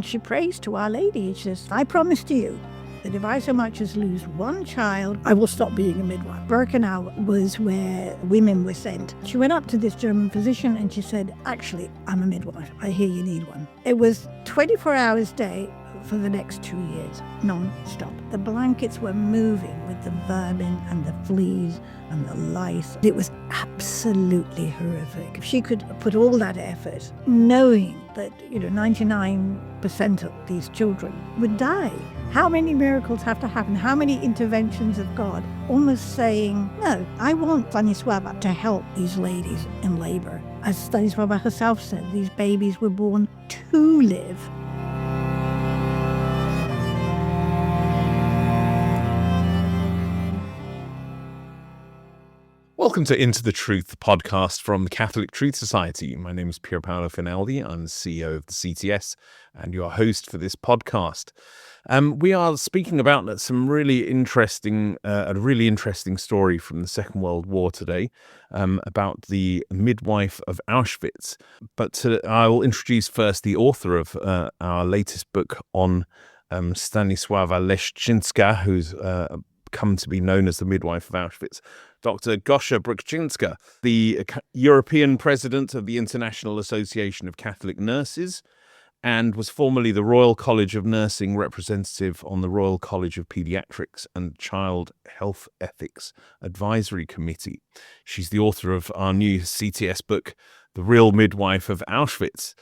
She prays to Our Lady. She says, I promise to you that if I so much as lose one child, I will stop being a midwife. Birkenau was where women were sent. She went up to this German physician and she said, actually, I'm a midwife. I hear you need one. It was 24 hours a day for the next 2 years, non-stop. The blankets were moving with the vermin and the fleas and the lice. It was absolutely horrific. She could put all that effort knowing that, 99% of these children would die. How many miracles have to happen? How many interventions of God? Almost saying, no, I want Stanisława to help these ladies in labor. As Stanisława herself said, these babies were born to live. Welcome to Into the Truth podcast from the Catholic Truth Society. My name is Pier Paolo Finaldi. I'm the CEO of the CTS and your host for this podcast. We are speaking about a really interesting story from the Second World War today, about the Midwife of Auschwitz. But I will introduce first the author of our latest book on Stanisława Leszczyńska, who's come to be known as the Midwife of Auschwitz, Dr. Gosia Brykczynska, the European president of the International Association of Catholic Nurses, and was formerly the Royal College of Nursing representative on the Royal College of Pediatrics and Child Health Ethics Advisory Committee. She's the author of our new CTS book, The Real Midwife of Auschwitz.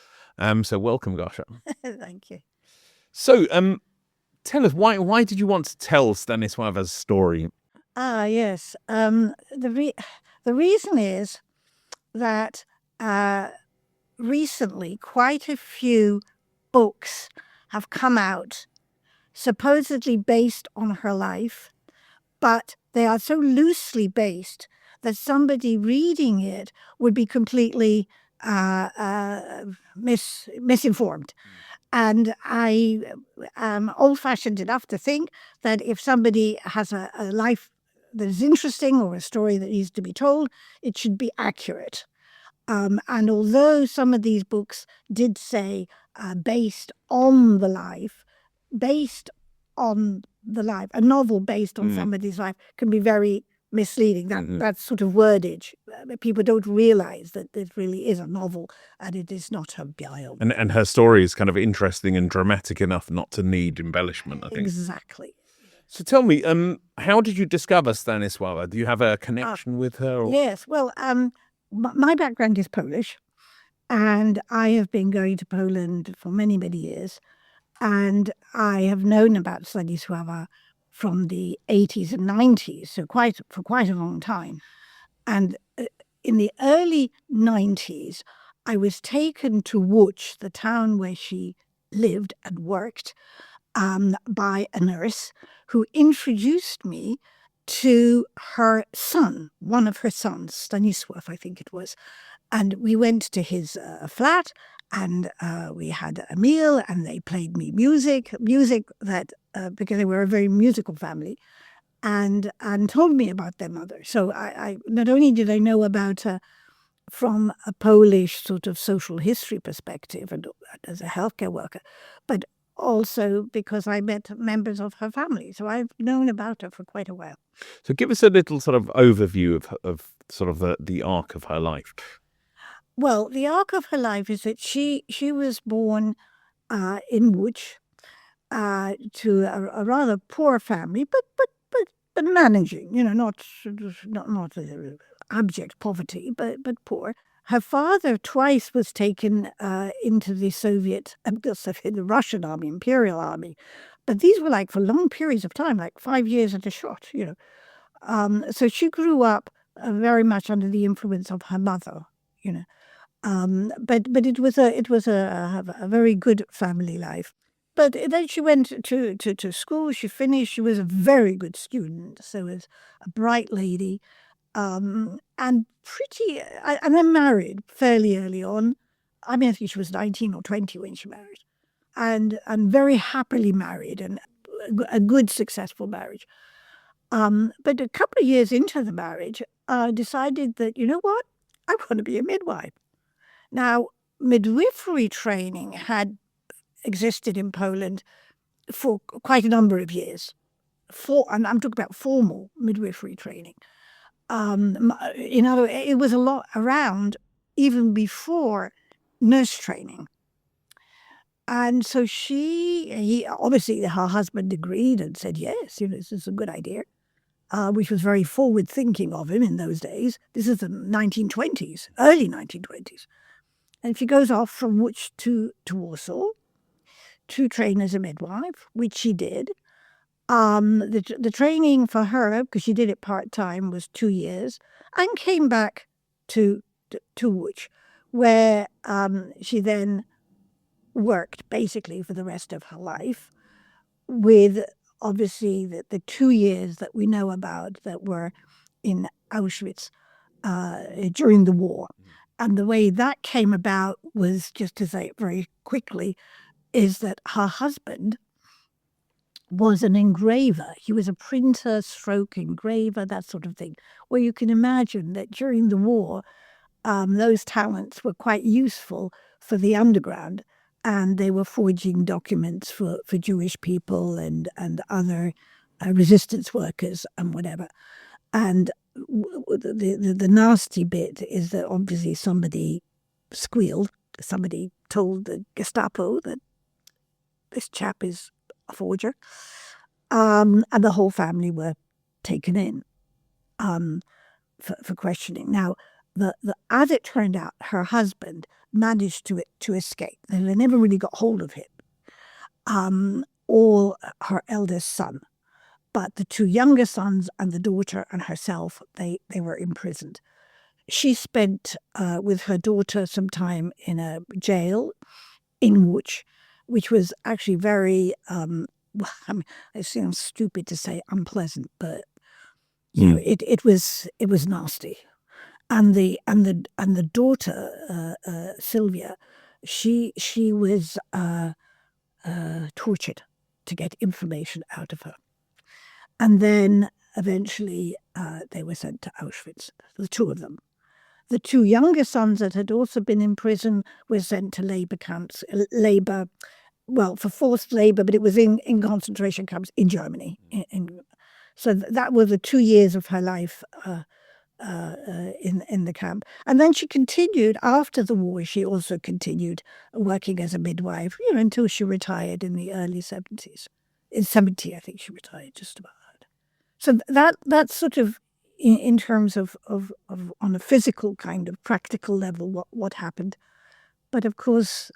So welcome, Gosia. Thank you. So tell us, why did you want to tell Stanisława's story? Yes. The reason is that recently quite a few books have come out supposedly based on her life, but they are so loosely based that somebody reading it would be completely misinformed. And I am old-fashioned enough to think that if somebody has a life that is interesting or a story that needs to be told, it should be accurate. And although some of these books did say based on the life, a novel based on somebody's life can be very misleading. That sort of wordage. People don't realize that it really is a novel and it is not a bio. And her story is kind of interesting and dramatic enough not to need embellishment, I think. Exactly. So tell me, how did you discover Stanisława? Do you have a connection with her? Or? Yes. Well, my background is Polish, and I have been going to Poland for many, many years. And I have known about Stanisława from the 80s and 90s, so for quite a long time. And in the early 90s, I was taken to Łódź, the town where she lived and worked, by a nurse who introduced me to her son, one of her sons, Stanisław, I think it was. And we went to his flat and we had a meal and they played me music that, because they were a very musical family, and told me about their mother. So I not only did I know about her from a Polish sort of social history perspective and as a healthcare worker, but also because I met members of her family. So I've known about her for quite a while. So give us a little sort of overview of sort of the arc of her life. Well, the arc of her life is that she was born in Łódź to a rather poor family, but managing, not abject poverty, but poor. Her father twice was taken into the Russian army, Imperial Army. But these were like for long periods of time, like 5 years at a shot, So she grew up very much under the influence of her mother, But it was a very good family life. But then she went to school, she finished, she was a very good student, so was a bright lady. And then married fairly early on. I think she was 19 or 20 when she married. And very happily married, and a good, successful marriage. But a couple of years into the marriage, decided that, you know what, I want to be a midwife. Now, midwifery training had existed in Poland for quite a number of years. And I'm talking about formal midwifery training. It was a lot around even before nurse training. And so obviously her husband agreed and said, yes, this is a good idea, which was very forward thinking of him in those days. This is the 1920s, early 1920s. And she goes off from Łódź to Warsaw to train as a midwife, which she did. The training for her, because she did it part-time, was 2 years, and came back to Łódź, where she then worked basically for the rest of her life with obviously the 2 years that we know about that were in Auschwitz during the war. And the way that came about was, just to say it very quickly, is that her husband was an engraver. He was a printer, engraver, that sort of thing, where you can imagine that during the war, those talents were quite useful for the underground, and they were forging documents for Jewish people and other resistance workers and whatever. And the nasty bit is that obviously somebody squealed. Somebody told the Gestapo that this chap is a forger. And the whole family were taken in for questioning. Now, as it turned out, her husband managed to escape. They never really got hold of him, or her eldest son. But the 2 younger sons and the daughter and herself, they were imprisoned. She spent with her daughter some time in a jail in Łódź, which was actually very, it sounds stupid to say unpleasant, but it was nasty. And the daughter, Sylvia, she was tortured to get information out of her. And then eventually they were sent to Auschwitz, the 2 of them. The 2 younger sons that had also been in prison were sent to labor camps, for forced labor, but it was in concentration camps in Germany. So that were the 2 years of her life in the camp. And then she continued, after the war, she also continued working as a midwife, until she retired in the early 70s. In 70, I think she retired, just about. So that's sort of in terms of on a physical kind of practical level what happened. But of course,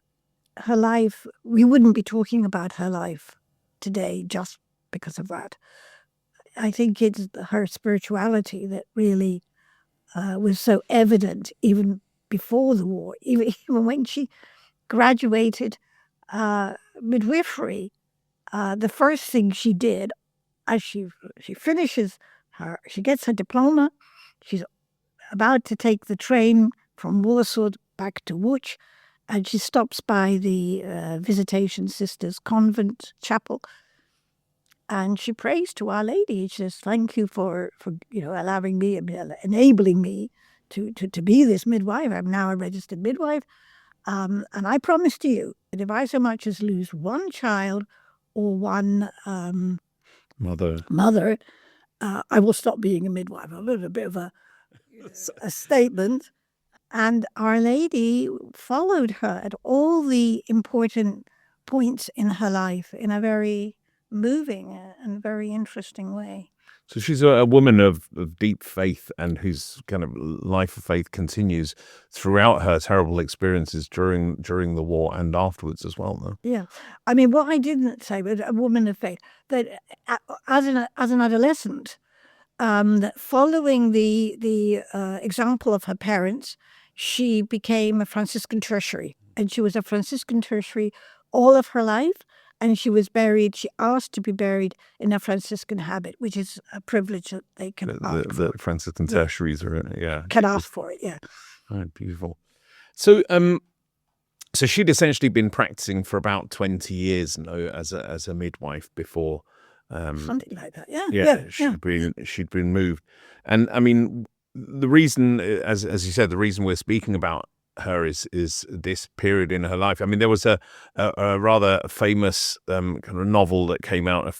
her life, we wouldn't be talking about her life today just because of that. I think it's her spirituality that really was so evident even before the war, even when she graduated midwifery. The first thing she did, as she finishes she gets her diploma, she's about to take the train from Warsaw back to Łódź, and she stops by the Visitation Sisters Convent Chapel, and she prays to Our Lady. She says, "Thank you for allowing me, enabling me to be this midwife. I'm now a registered midwife, and I promise to you that if I so much as lose one child or one mother, I will stop being a midwife." A bit of a statement. And Our Lady followed her at all the important points in her life in a very moving and very interesting way. So she's a woman of deep faith, and whose kind of life of faith continues throughout her terrible experiences during the war and afterwards as well, though. Yeah. I mean, what I didn't say was a woman of faith, that as an adolescent, that following the example of her parents, she became a Franciscan tertiary, and she was a Franciscan tertiary all of her life. And she asked to be buried in a Franciscan habit, which is a privilege that they can ask for. The Franciscan tertiaries can ask for it, yeah. Right, beautiful. So so she'd essentially been practicing for about 20 years as a midwife before. Something like that, yeah. She'd been moved. And I mean, the reason, as you said, the reason we're speaking about her is this period in her life. I mean, there was a rather famous kind of novel that came out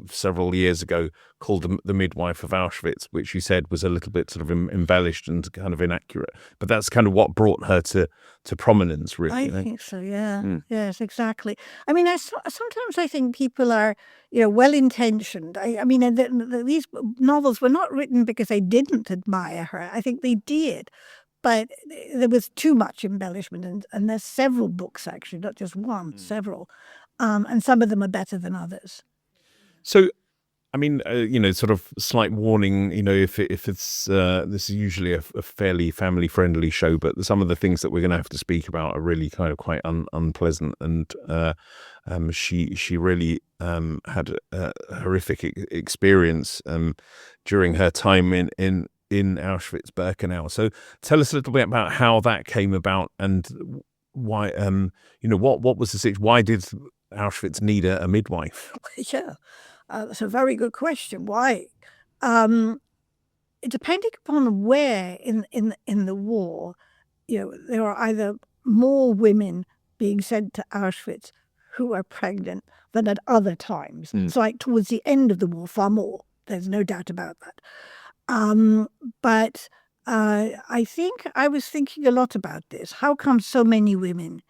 several years ago called The Midwife of Auschwitz, which you said was a little bit sort of embellished and kind of inaccurate. But that's kind of what brought her to prominence, really. I think so, yeah. Yes, exactly. I mean, sometimes I think people are, well-intentioned. I mean, these novels were not written because they didn't admire her. I think they did. But there was too much embellishment. And there's several books, actually, not just one, several. And some of them are better than others. So, I mean, sort of slight warning, if it's this is usually a fairly family friendly show, but some of the things that we're going to have to speak about are really kind of quite unpleasant. And she really had a horrific experience during her time in Auschwitz-Birkenau. So tell us a little bit about how that came about and why, what was the situation? Why did Auschwitz need a midwife? Yeah. That's a very good question. Why? Depending upon where in the war, there are either more women being sent to Auschwitz who are pregnant than at other times. So like towards the end of the war, far more. There's no doubt about that. But I think I was thinking a lot about this. How come so many women?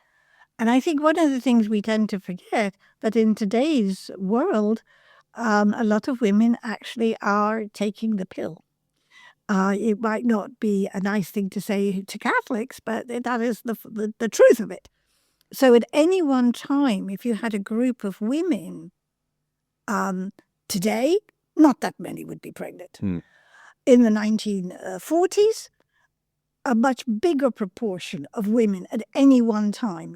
And I think one of the things we tend to forget that in today's world, a lot of women actually are taking the pill. It might not be a nice thing to say to Catholics, but that is the truth of it. So at any one time, if you had a group of women, today, not that many would be pregnant. In the 1940s, a much bigger proportion of women at any one time,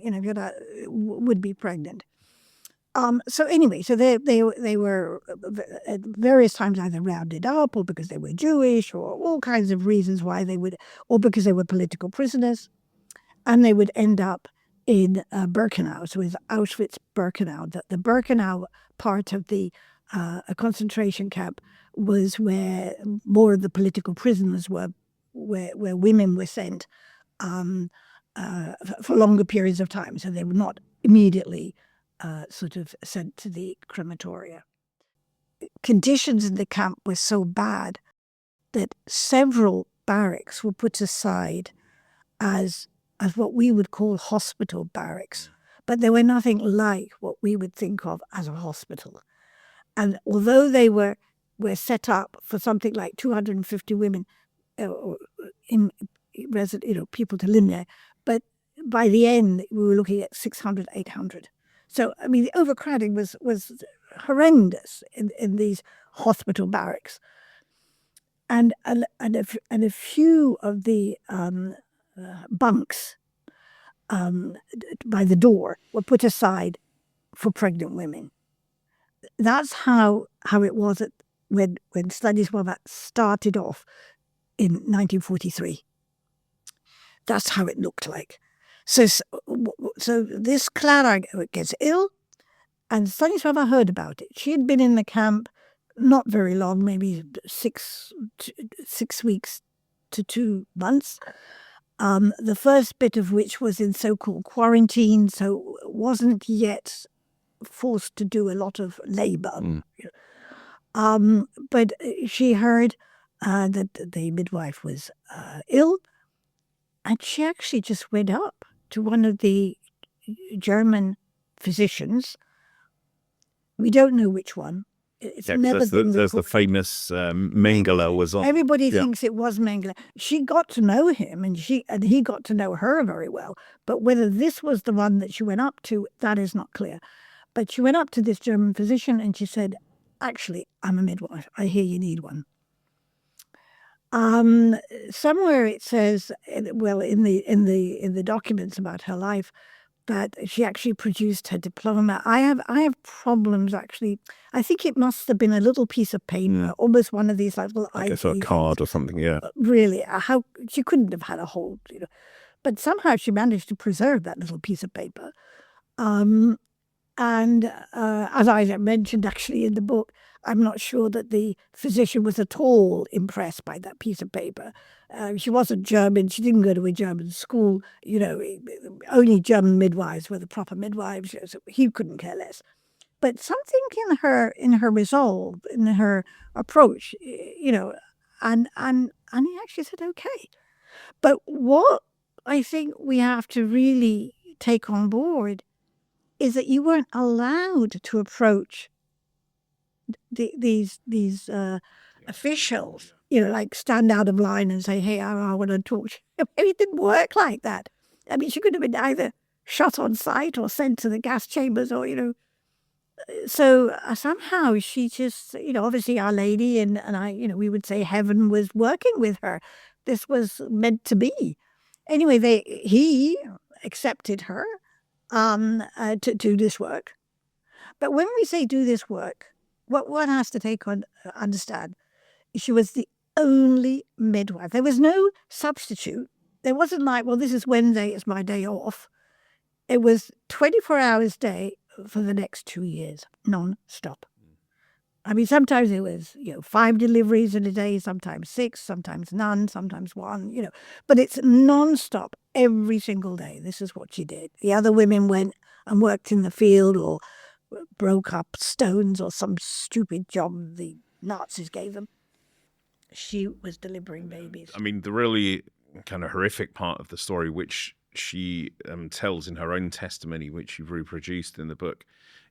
would be pregnant. So anyway, so they were at various times either rounded up or because they were Jewish or all kinds of reasons why they would, or because they were political prisoners, and they would end up in Birkenau. So with Auschwitz-Birkenau, the Birkenau part of the concentration camp was where more of the political prisoners were, where women were sent for longer periods of time. So they were not immediately sort of sent to the crematoria. Conditions in the camp were so bad that several barracks were put aside as what we would call hospital barracks. But they were nothing like what we would think of as a hospital. And although they were set up for something like 250 women in resident, people to live there, but by the end we were looking at 600, 800. So I mean, the overcrowding was horrendous in these hospital barracks, and a few of the bunks by the door were put aside for pregnant women. That's how it was when Stanisława started off in 1943. That's how it looked like. So this Clara gets ill, and Stanisława heard about it. She had been in the camp not very long, maybe 6 weeks to 2 months. The first bit of which was in so-called quarantine, so wasn't yet forced to do a lot of labor. But she heard that the midwife was ill, and she actually just went up to one of the German physicians. We don't know which one. It's never there's the famous Mengele was on. Everybody thinks it was Mengele. She got to know him, and he got to know her very well. But whether this was the one that she went up to, that is not clear. But she went up to this German physician and she said, "Actually, I'm a midwife. I hear you need one." Somewhere it says, well, in the documents about her life, that she actually produced her diploma. I have problems actually. I think it must have been a little piece of paper, almost one of these little I guess a card or something. Yeah, really. How she couldn't have had a whole, but somehow she managed to preserve that little piece of paper. And as I mentioned actually in the book, I'm not sure that the physician was at all impressed by that piece of paper. She wasn't German. She didn't go to a German school. Only German midwives were the proper midwives. So he couldn't care less. But something in her resolve, in her approach, and he actually said, okay. But what I think we have to really take on board is that you weren't allowed to approach these officials, like stand out of line and say, hey, I want to talk to you. It didn't work like that. I mean, she could have been either shot on sight or sent to the gas chambers or, So somehow she just, obviously Our Lady and I, we would say heaven was working with her. This was meant to be. Anyway, he accepted her to do this work. But when we say do this work, what one has to understand, she was the only midwife. There was no substitute. There wasn't like, well, this is Wednesday, it's my day off. It was 24 hours a day for the next 2 years, non-stop. I mean, sometimes it was, 5 deliveries in a day, sometimes 6, sometimes none, sometimes 1, But it's non-stop every single day. This is what she did. The other women went and worked in the field or broke up stones or some stupid job the Nazis gave them. She was delivering babies. I mean, the really kind of horrific part of the story, which she tells in her own testimony, which you've reproduced in the book,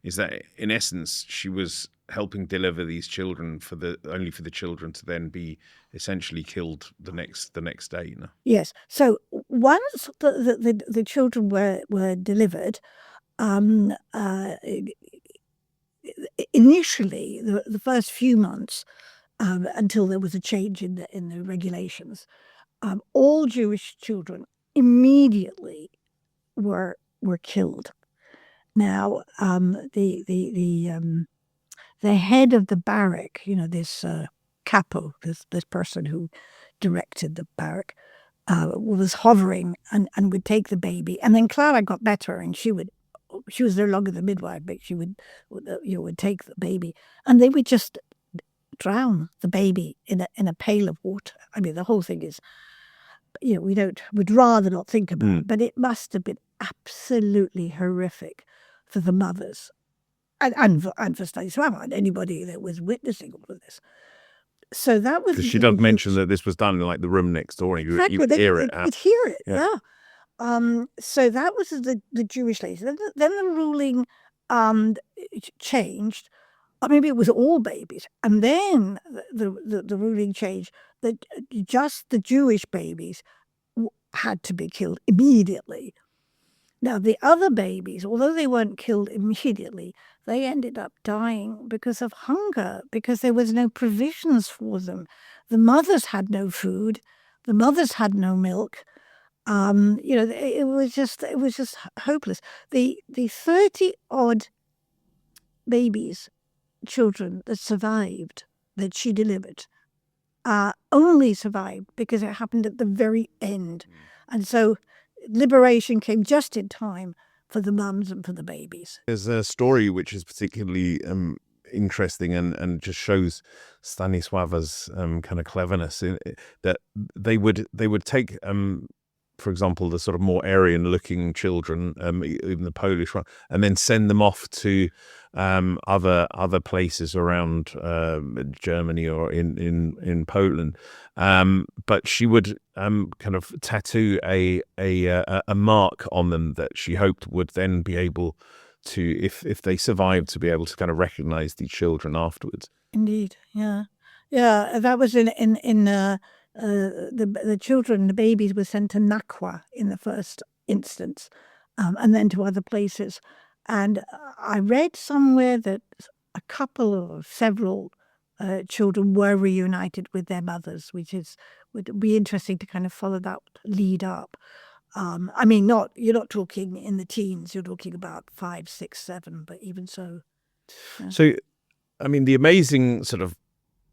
is that in essence she was helping deliver these children only for the children to then be essentially killed the next day. Yes. So once the children were delivered, initially the first few months, until there was a change in the regulations, all Jewish children immediately were killed. Now, the head of the barrack, this capo, this person who directed the barrack, was hovering and would take the baby. And then Clara got better, and she was no longer the midwife, but she would take the baby, and they would just drown the baby in a pail of water. I mean, the whole thing is, we'd rather not think about it, but it must have been absolutely horrific for the mothers and for Stanisława and anybody that was witnessing all of this. So that was... Because she does mention that this was done in like the room next door. And exactly. you hear it. You'd hear it, yeah. So that was the Jewish lady. Then the ruling changed. Or maybe it was all babies. And then the ruling changed that just the Jewish babies had to be killed immediately. Now, the other babies, although they weren't killed immediately, they ended up dying because of hunger, because there was no provisions for them. The mothers had no food. The mothers had no milk. It was just hopeless. The 30-odd babies, children that survived, that she delivered, only survived because it happened at the very end. And so liberation came just in time for the mums and for the babies. There's a story which is particularly interesting and just shows Stanisława's kind of cleverness in that they would take for example, the sort of more Aryan-looking children, even the Polish one, and then send them off to other places around Germany or in Poland. But she would kind of tattoo a mark on them that she hoped would then be able to, if they survived, to be able to kind of recognize these children afterwards. Indeed, yeah. That was the children, the babies, were sent to Nakwa in the first instance, and then to other places. And I read somewhere that a couple or several children were reunited with their mothers, which would be interesting to kind of follow that lead up. I mean, you're not talking in the teens, you're talking about 5, 6, 7, but even so. Yeah. So, I mean, the amazing sort of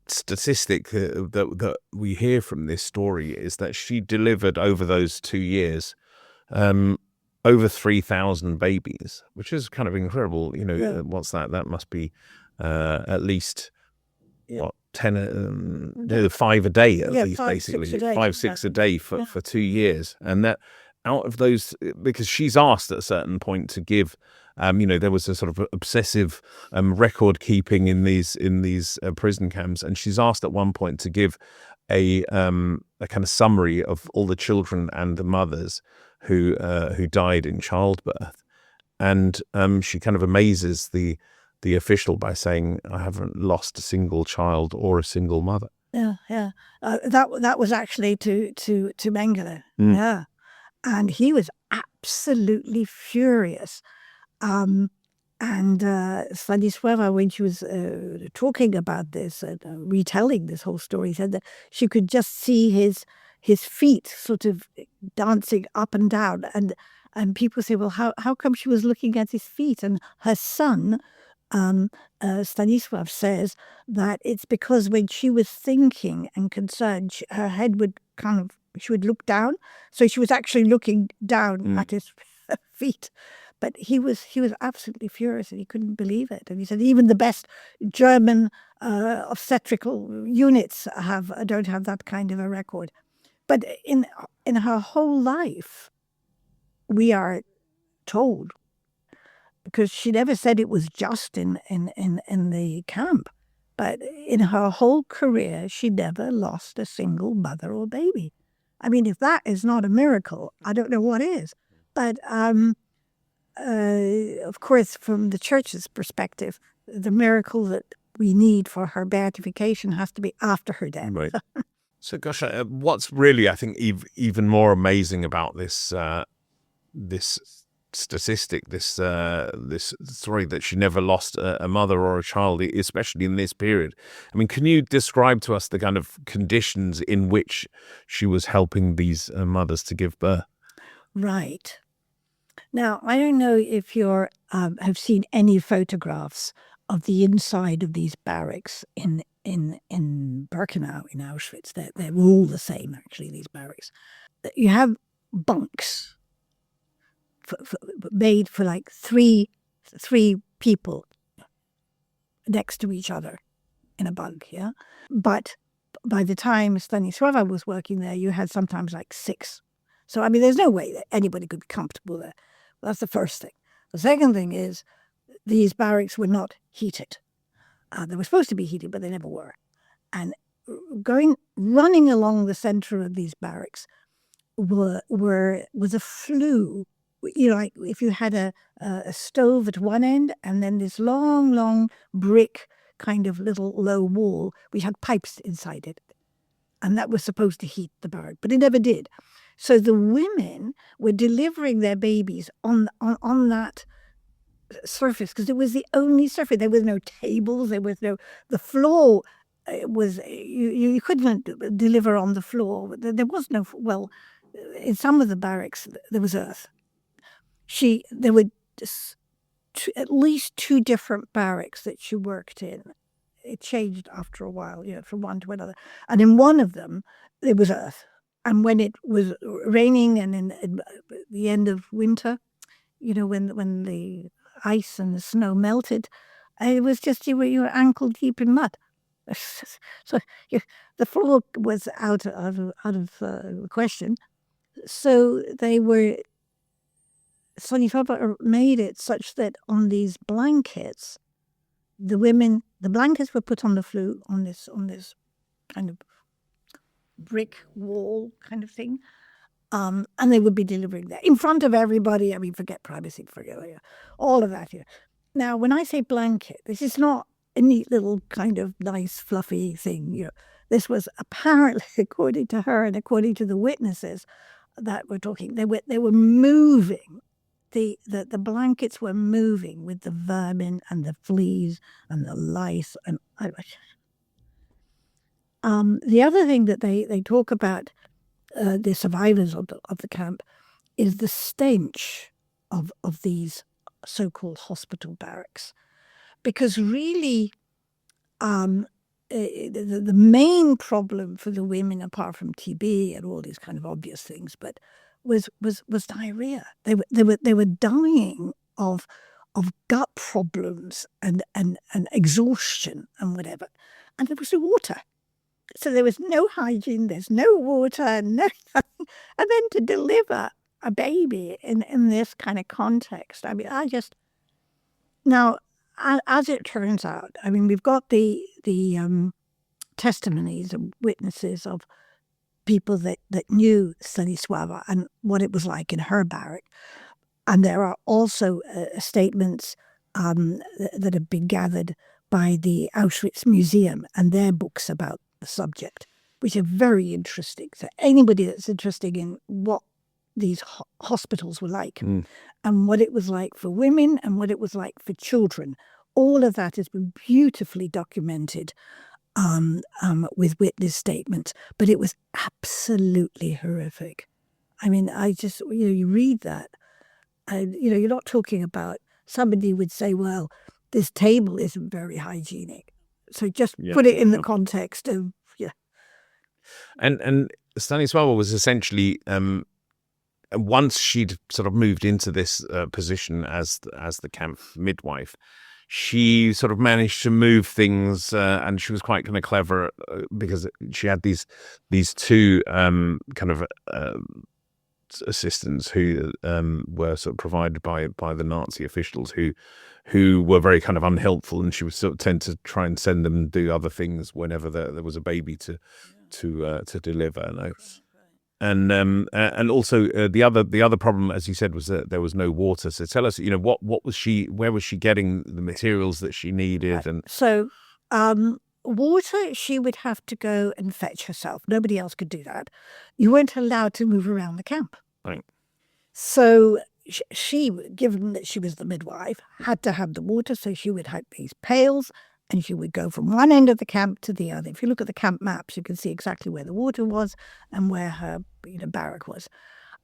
statistic that we hear from this story is that she delivered over those 2 years over 3,000 babies, which is kind of incredible. What's that? That must be at least, 10, 5 a day at least, 5, basically 6 a day. 5, 6 a day for 2 years. And that out of those, because she's asked at a certain point to give, there was a sort of obsessive record keeping in these prison camps, and she's asked at one point to give a kind of summary of all the children and the mothers who died in childbirth, and she kind of amazes the official by saying, "I haven't lost a single child or a single mother." Yeah. That was actually to Mengele. Yeah, and he was absolutely furious. And Stanisława, when she was talking about this and retelling this whole story, said that she could just see his feet sort of dancing up and down, and people say, well, how come she was looking at his feet? And her son, Stanisław, says that it's because when she was thinking and concerned, her head would she would look down, so she was actually looking down at his feet. But he was absolutely furious, and he couldn't believe it. And he said even the best German obstetrical units don't have that kind of a record. But in her whole life, we are told, because she never said it was just in the camp, but in her whole career, she never lost a single mother or baby. I mean, if that is not a miracle, I don't know what is. But of course, from the church's perspective, the miracle that we need for her beatification has to be after her death. Right. So, Gosia, what's really, I think, even more amazing about this statistic, this story that she never lost a mother or a child, especially in this period. I mean, can you describe to us the kind of conditions in which she was helping these mothers to give birth? Right. Now, I don't know if you have seen any photographs of the inside of these barracks in Birkenau, in Auschwitz. They're all the same, actually, these barracks. You have bunks made for like three people next to each other in a bunk, yeah? But by the time Stanisława was working there, you had sometimes like 6. So, I mean, there's no way that anybody could be comfortable there. That's the first thing. The second thing is these barracks were not heated. They were supposed to be heated, but they never were. And running along the center of these barracks was a flue. Like if you had a stove at one end and then this long brick kind of little low wall, we had pipes inside it. And that was supposed to heat the barrack, but it never did. So the women were delivering their babies on that surface, because it was the only surface. There was no tables. There was the floor was, you couldn't deliver on the floor. There was no, well, in some of the barracks, there was earth. There were at least 2 different barracks that she worked in. It changed after a while, from one to another. And in one of them, there was earth. And when it was raining and in the end of winter, when the ice and the snow melted, it was just you were ankle deep in mud. So the floor was out of question. So Stanisława made it such that on these blankets, the blankets were put on the flue on this kind of brick wall kind of thing, and they would be delivering that in front of everybody. I mean, forget privacy, forget all of that here. Now, when I say blanket, this is not a neat little kind of nice fluffy thing. This was apparently, according to her and according to the witnesses that we're talking, they were moving. The blankets were moving with the vermin and the fleas and the lice and the other thing that they talk about, the survivors of the camp, is the stench of these so-called hospital barracks, because really the main problem for the women, apart from TB and all these kind of obvious things, but was diarrhea. They were dying of gut problems and exhaustion and whatever, and there was no water. So there was no hygiene. There's no water, no nothing. And then to deliver a baby in this kind of context, I mean, now, as it turns out, I mean, we've got the testimonies and witnesses of people that knew Stanisława and what it was like in her barrack. And there are also statements that have been gathered by the Auschwitz Museum and their books about the subject, which are very interesting. So anybody that's interested in what these hospitals were like and what it was like for women and what it was like for children, all of that has been beautifully documented with witness statements. But it was absolutely horrific. I mean, you read that, and you're not talking about somebody would say, well, this table isn't very hygienic. So just put it in the context of, And Stanisława was essentially, once she'd sort of moved into this position as the camp midwife, she sort of managed to move things, and she was quite kind of clever because she had these two kind of assistants who were sort of provided by the Nazi officials who were very kind of unhelpful, and she would sort of tend to try and send them do other things whenever there was a baby to deliver. No? And also the other problem, as you said, was that there was no water. So tell us, where was she getting the materials that she needed? And so water she would have to go and fetch herself. Nobody else could do that. You weren't allowed to move around the camp. Right. So she, given that she was the midwife, had to have the water. So she would have these pails, and she would go from one end of the camp to the other. If you look at the camp maps, you can see exactly where the water was and where her barrack was.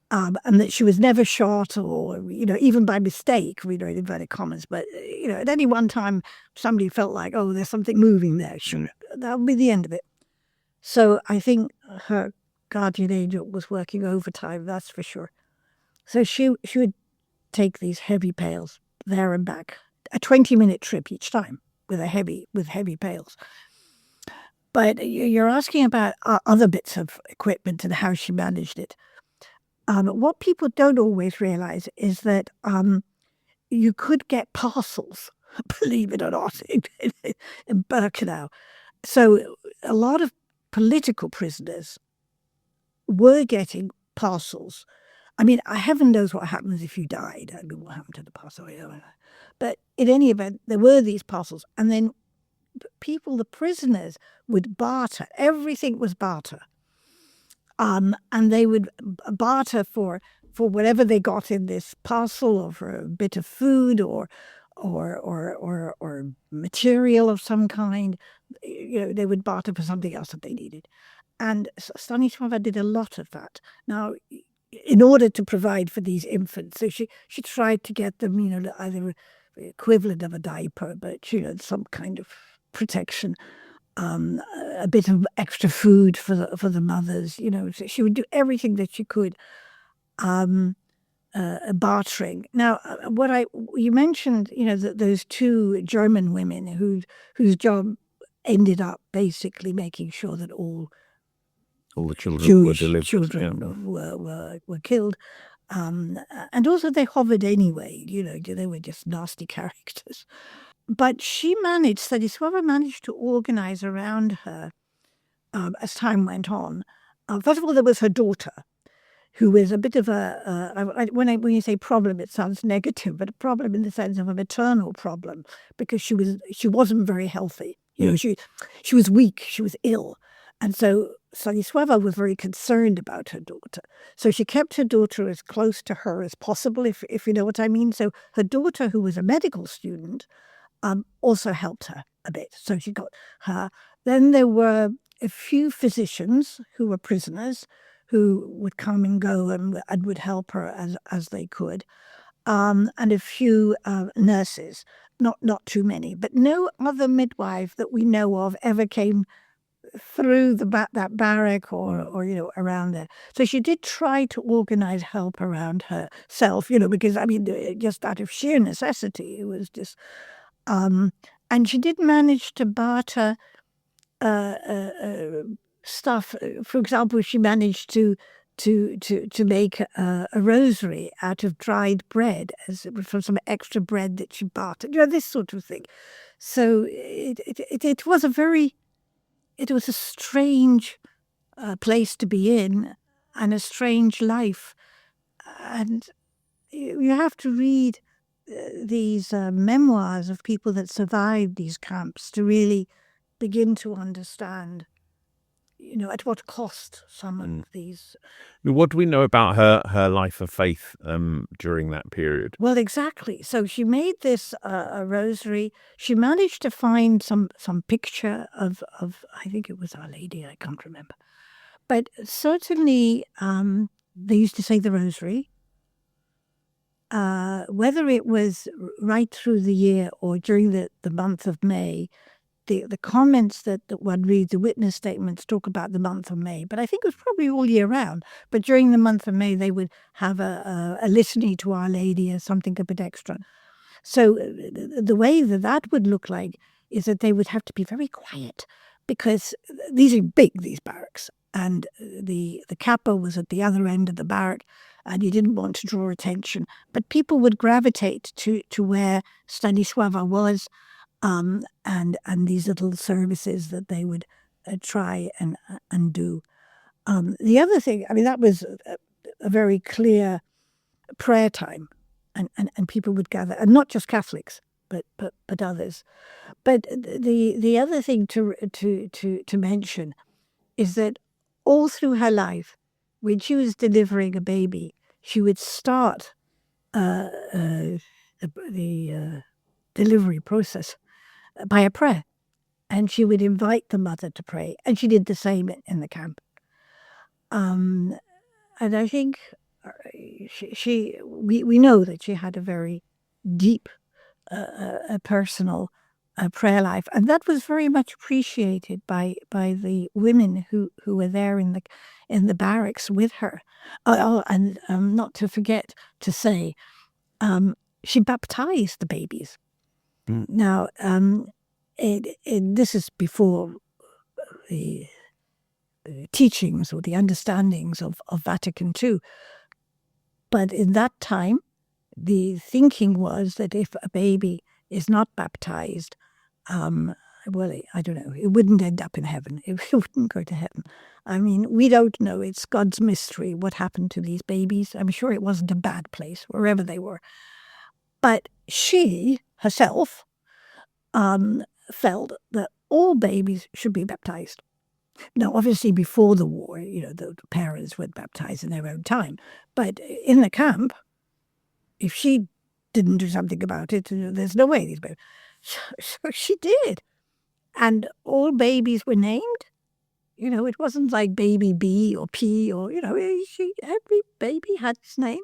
And that she was never shot or, even by mistake, in inverted commas. But, at any one time, somebody felt like, oh, there's something moving there. That would be the end of it. So I think her guardian angel was working overtime, that's for sure. So she would take these heavy pails there and back, a 20-minute trip each time with heavy pails. But you're asking about other bits of equipment and how she managed it. What people don't always realize is that you could get parcels, believe it or not, in Birkenau. So a lot of political prisoners were getting parcels. I mean, heaven knows what happens if you died. I mean, what happened to the parcel? But in any event, there were these parcels. And then the prisoners would barter. Everything was barter. And they would barter for whatever they got in this parcel, or for a bit of food or material of some kind. They would barter for something else that they needed. And Stanisława did a lot of that. Now, in order to provide for these infants, so she tried to get them, either equivalent of a diaper, but some kind of protection. A bit of extra food for the mothers, so she would do everything that she could, bartering. Now, you mentioned, those two German women whose job ended up basically making sure that all the children Jewish were delivered. Children were killed, and also they hovered anyway. They were just nasty characters. But Stanisława managed to organize around her as time went on. First of all, there was her daughter, who was a bit of when you say problem, it sounds negative, but a problem in the sense of a maternal problem, because she wasn't very healthy. She was weak, she was ill. And so Stanisława was very concerned about her daughter. So she kept her daughter as close to her as possible, if you know what I mean. So her daughter, who was a medical student, also helped her a bit. So she got her. Then there were a few physicians who were prisoners who would come and go and would help her as they could. And a few nurses, not too many. But no other midwife that we know of ever came through that barrack or around there. So she did try to organize help around herself, because just out of sheer necessity, it was just. And she did manage to barter stuff. For example, she managed to make a rosary out of dried bread from some extra bread that she bartered. This sort of thing. So it was a strange place to be in, and a strange life. And you have to read these memoirs of people that survived these camps to really begin to understand, at what cost some of these. What do we know about her life of faith during that period? Well, exactly. So she made this a rosary. She managed to find some picture of I think it was Our Lady. I can't remember, but certainly they used to say the rosary. Whether it was right through the year or during the month of May, the comments that one reads, the witness statements talk about the month of May, but I think it was probably all year round. But during the month of May, they would have a litany to Our Lady or something a bit extra. So the way that would look like is that they would have to be very quiet, because these are big, these barracks, and the kappa was at the other end of the barrack, and you didn't want to draw attention. But people would gravitate to where Stanisława was, and these little services that they would try and do. The other thing, that was a very clear prayer time, and people would gather, and not just Catholics, but others. But the other thing to mention is that all through her life, when she was delivering a baby, she would start the delivery process by a prayer, and she would invite the mother to pray, and she did the same in the camp. And I think we know that she had a very deep personal prayer life, and that was very much appreciated by the women who were there in the barracks with her. And not to forget to say, she baptized the babies. Now, this is before the teachings or the understandings of Vatican II. But in that time, the thinking was that if a baby is not baptized, well, I don't know, it wouldn't end up in heaven. It wouldn't go to heaven. We don't know. It's God's mystery what happened to these babies. I'm sure it wasn't a bad place, wherever they were. But she herself felt that all babies should be baptized. Now, obviously, before the war, the parents were baptized in their own time. But in the camp, if she didn't do something about it, there's no way these babies. So she did. And all babies were named. It wasn't like baby B or P or, every baby had its name.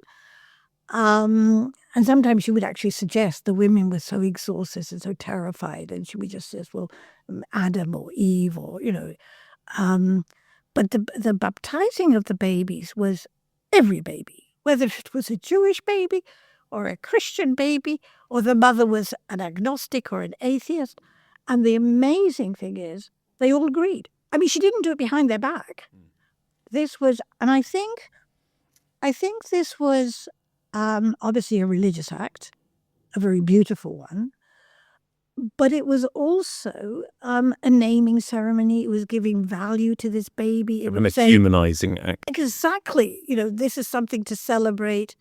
And sometimes she would actually suggest the women were so exhausted and so terrified, and she would just say, well, Adam or Eve or, but the baptizing of the babies was every baby, whether it was a Jewish baby or a Christian baby, or the mother was an agnostic or an atheist. And the amazing thing is, they all agreed. She didn't do it behind their back. This was, and I think this was obviously a religious act, a very beautiful one. But it was also a naming ceremony. It was giving value to this baby. It was a humanizing act. Exactly. This is something to celebrate.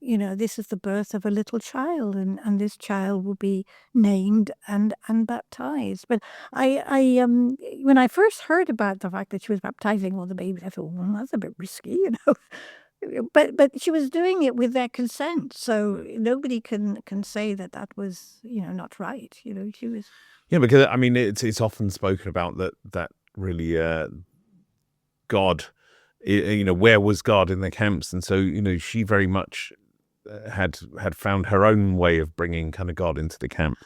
This is the birth of a little child, and this child will be named and baptized. But I when I first heard about the fact that she was baptizing all the babies, I thought, well, that's a bit risky, But she was doing it with their consent, so nobody can say that was not right. She was. Yeah, because it's often spoken about that really God, where was God in the camps, and so she very much had found her own way of bringing kind of God into the camp.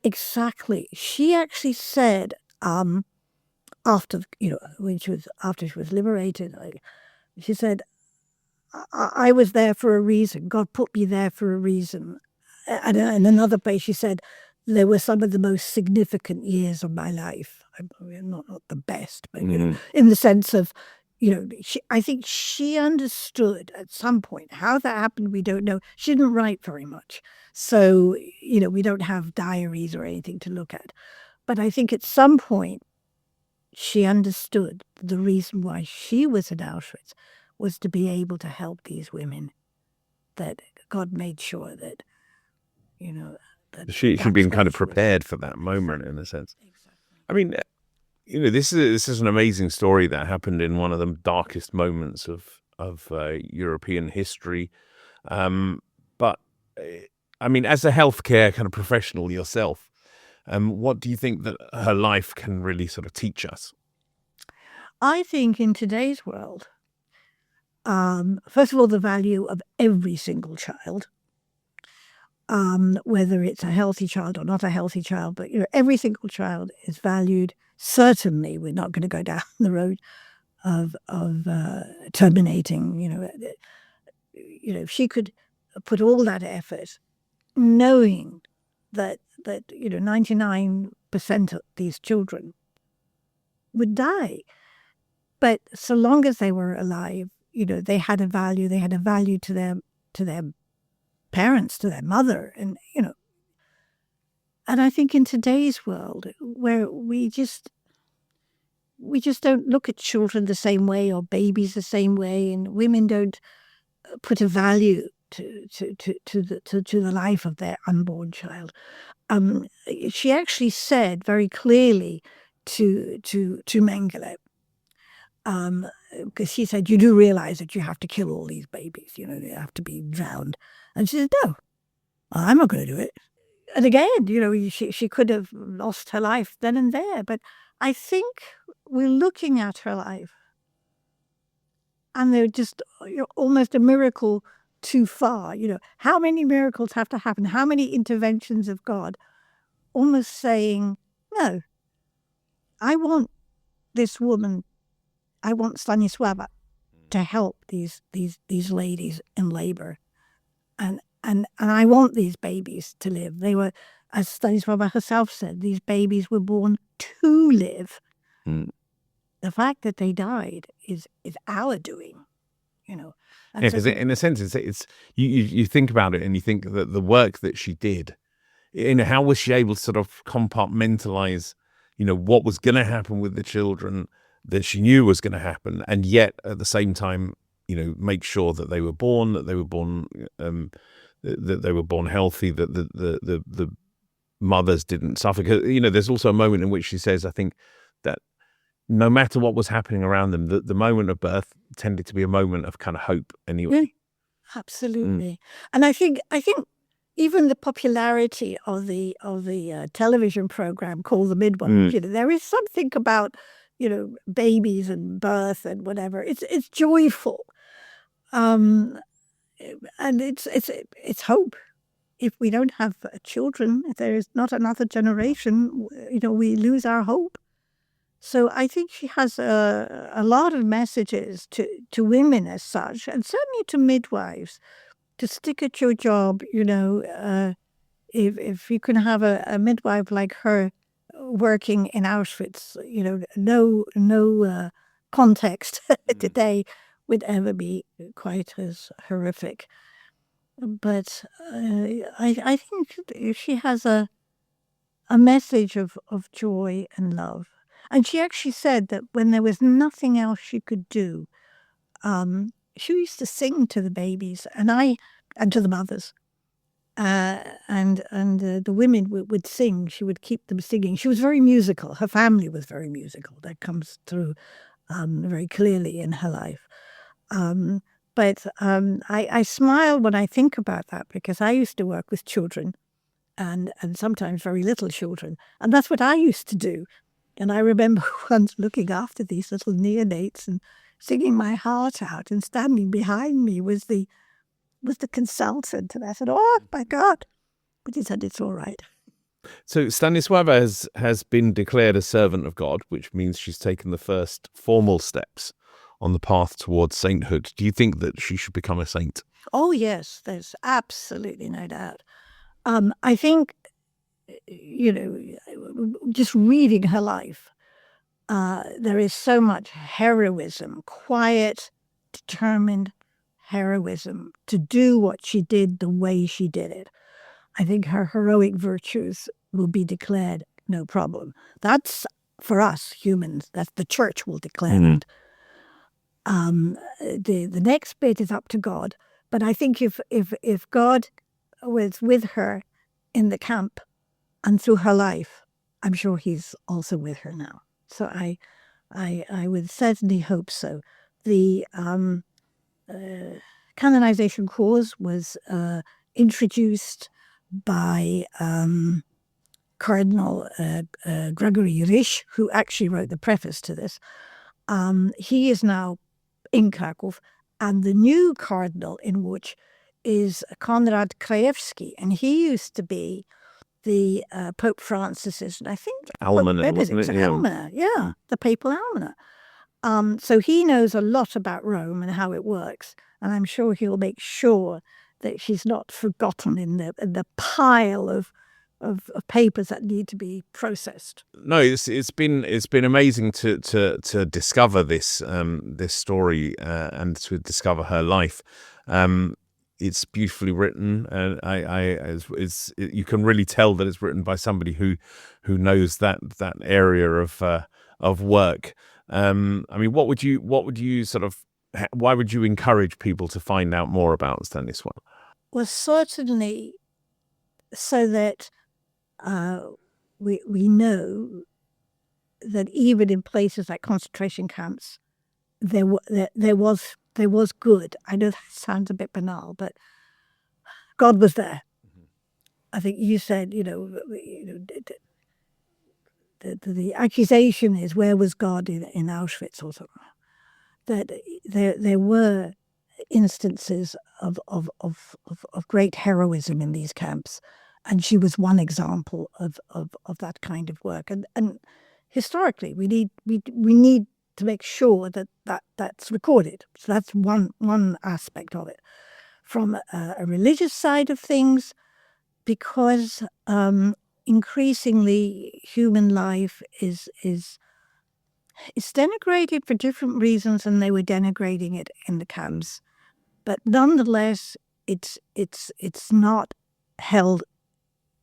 Exactly. She actually said, after after she was liberated, she said, I was there for a reason. God put me there for a reason. And in another place, she said, there were some of the most significant years of my life. Not the best, but in the sense of, I think she understood at some point. How that happened, we don't know. She didn't write very much. So, we don't have diaries or anything to look at. But I think at some point, she understood the reason why she was in Auschwitz was to be able to help these women, that God made sure that, that she'd been kind of prepared for that moment, in a sense. Exactly. I mean, this is an amazing story that happened in one of the darkest moments of European history. But I mean, as a healthcare kind of professional yourself, what do you think that her life can really sort of teach us? I think in today's world, first of all, the value of every single child, whether it's a healthy child or not a healthy child, but every single child is valued. Certainly, we're not going to go down the road of terminating. If she could put all that effort, knowing that 99% of these children would die, but so long as they were alive, they had a value. They had a value to their parents, to their mother, and and I think in today's world, where we just don't look at children the same way, or babies the same way, and women don't put a value to the life of their unborn child. She actually said very clearly to Mengele, because she said, "You do realize that you have to kill all these babies. They have to be drowned." And she said, "No, I'm not going to do it." And again, she could have lost her life then and there. But I think we're looking at her life, and they're just almost a miracle too far. How many miracles have to happen? How many interventions of God? Almost saying, "No, I want this woman. I want Stanisława to help these ladies in labor, and I want these babies to live." They were, as Stanisława herself said, these babies were born to live. The fact that they died is our doing, And Yeah, because in a sense, it's you think about it and you think that the work that she did, how was she able to sort of compartmentalize, what was going to happen with the children that she knew was going to happen, and yet at the same time, make sure that they were born, that they were born healthy, that the mothers didn't suffer. Because, there's also a moment in which she says, I think, that no matter what was happening around them, the moment of birth tended to be a moment of kind of hope anyway. Absolutely. And I think even the popularity of the television program called The Midwife, there is something about, babies and birth and whatever. It's joyful. And it's hope. If we don't have children, if there is not another generation, we lose our hope. So I think she has a lot of messages to women as such, and certainly to midwives, to stick at your job. If you can have a midwife like her working in Auschwitz, no context today would ever be quite as horrific. But I think she has a message of joy and love. And she actually said that when there was nothing else she could do, she used to sing to the babies and to the mothers. And the women would sing. She would keep them singing. She was very musical. Her family was very musical. That comes through very clearly in her life. But I smile when I think about that, because I used to work with children and sometimes very little children. And that's what I used to do. And I remember once looking after these little neonates and singing my heart out, and standing behind me was the consultant. And I said, "Oh, my God." But he said, "It's all right." So Stanisława has been declared a servant of God, which means she's taken the first formal steps on the path towards sainthood. Do you think that she should become a saint? Oh, yes, there's absolutely no doubt. I think, just reading her life, there is so much heroism, quiet, determined heroism to do what she did the way she did it. I think her heroic virtues will be declared no problem. That's for us humans. That's the church will declare it. The next bit is up to God. But I think if God was with her in the camp and through her life, I'm sure He's also with her now. So I would certainly hope so. The canonization cause was introduced by Cardinal Gregory Risch, who actually wrote the preface to this. He is now in Kraków, and the new cardinal in which is Konrad Krajewski, and he used to be the Pope Francis's, I think, almoner, wasn't it? Almoner, yeah, the papal almoner. So he knows a lot about Rome and how it works, and I'm sure he'll make sure that she's not forgotten in the pile of papers that need to be processed. No, it's been amazing to discover this story and to discover her life. It's beautifully written, and you can really tell that it's written by somebody who knows that area of work. I mean, what would you sort of? Why would you encourage people to find out more about Stanisława? Well, certainly, so that we know that even in places like concentration camps, there was good. I know that sounds a bit banal, but God was there. Mm-hmm. I think you said, the accusation is, where was God in Auschwitz or something? That there were instances of great heroism in these camps, and she was one example of that kind of work. And historically, we need to make sure that's recorded. So that's one aspect of it. From a religious side of things, because increasingly human life is denigrated for different reasons than they were denigrating it in the camps. But nonetheless, it's not held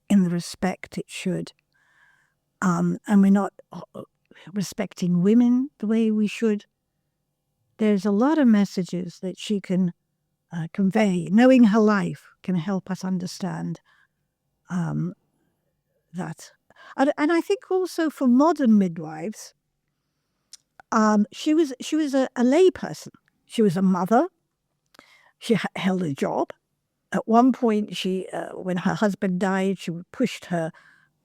in the respect it should. And we're not respecting women the way we should. There's a lot of messages that she can convey. Knowing her life can help us understand that. And I think also for modern midwives, she was a lay person. She was a mother. She held a job. At one point, she, when her husband died, she pushed her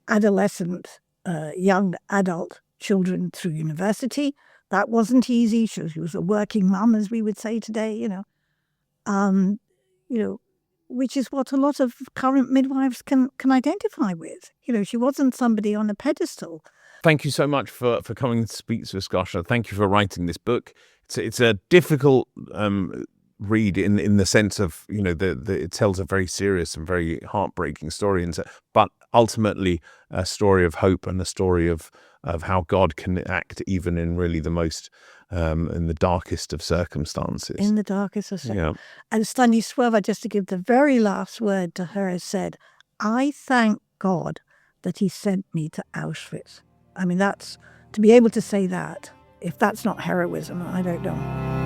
adolescent, young adult children through university. That wasn't easy. She was a working mum, as we would say today. Which is what a lot of current midwives can identify with. She wasn't somebody on a pedestal. Thank you so much for coming to speak to us, Gosia. Thank you for writing this book. It's a difficult read in the sense of it tells a very serious and very heartbreaking story, but ultimately a story of hope and a story of how God can act even in really the most in the darkest of circumstances. In the darkest of circumstances. Yeah. And Stanisława, just to give the very last word to her, has said, "I thank God that He sent me to Auschwitz." I mean, that's, to be able to say that, if that's not heroism, I don't know.